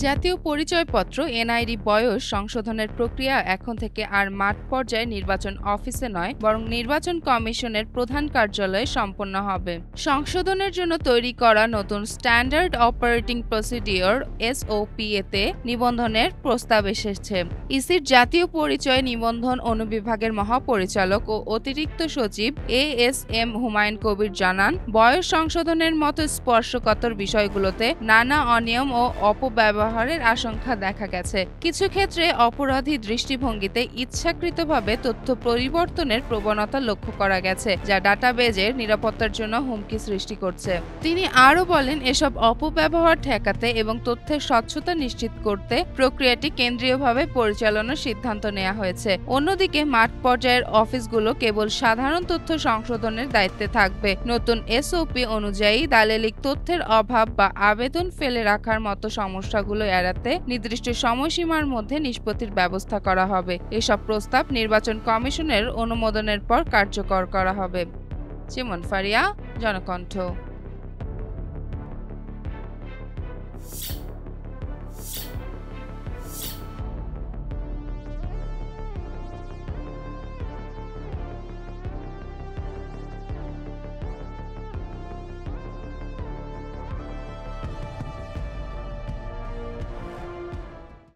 জাতীয় পরিচয়পত্র এনআইডি বয়স সংশোধনের প্রক্রিয়া এখন থেকে আর মাঠ পর্যায়ে নির্বাচন অফিসে নয়, বরং নির্বাচন কমিশনের প্রধান কার্যালয়ে সম্পন্ন হবে। সংশোধনের জন্য তৈরি করা নতুন স্ট্যান্ডার্ড অপারেটিং প্রসিডিওর এসওপি এতে নিবন্ধনের প্রস্তাব এসেছে। ইসির জাতীয় পরিচয় নিবন্ধন অনুবিভাগের মহাপরিচালক ও অতিরিক্ত সচিব এএসএম হুমায়ুন কবির জানান, বয়স সংশোধনের মতো স্পর্শকাতর বিষয়গুলোতে নানা অনিয়ম ও অপব্যবহারের আশঙ্কা দেখা গেছে। কিছু ক্ষেত্রে অপরাধী দৃষ্টিভঙ্গিতে ইচ্ছাকৃতভাবে তথ্য পরিবর্তনের প্রবণতা লক্ষ্য করা গেছে, যা ডাটাবেজের নিরাপত্তার জন্য হুমকি সৃষ্টি করছে। তিনি আরও বলেন, এসব অপব্যবহার ঠেকাতে এবং তথ্যের স্বচ্ছতা নিশ্চিত করতে প্রক্রিয়াটি কেন্দ্রীয়ভাবে পরিচালনার সিদ্ধান্ত নেওয়া হয়েছে। অন্যদিকে মাঠ পর্যায়ের অফিসগুলো কেবল সাধারণ তথ্য সংশোধনের দায়িত্বে থাকবে। নতুন এসওপি অনুযায়ী দালিলিক তথ্যের অভাব বা আবেদন ফেলে রাখার মতো সমস্যাগুলো এড়াতে নির্দিষ্ট সময়সীমার মধ্যে নিষ্পত্তির ব্যবস্থা করা হবে। এসব প্রস্তাব নির্বাচন কমিশনের অনুমোদনের পর কার্যকর করা হবে। চিমন ফারিয়া, জনকণ্ঠ।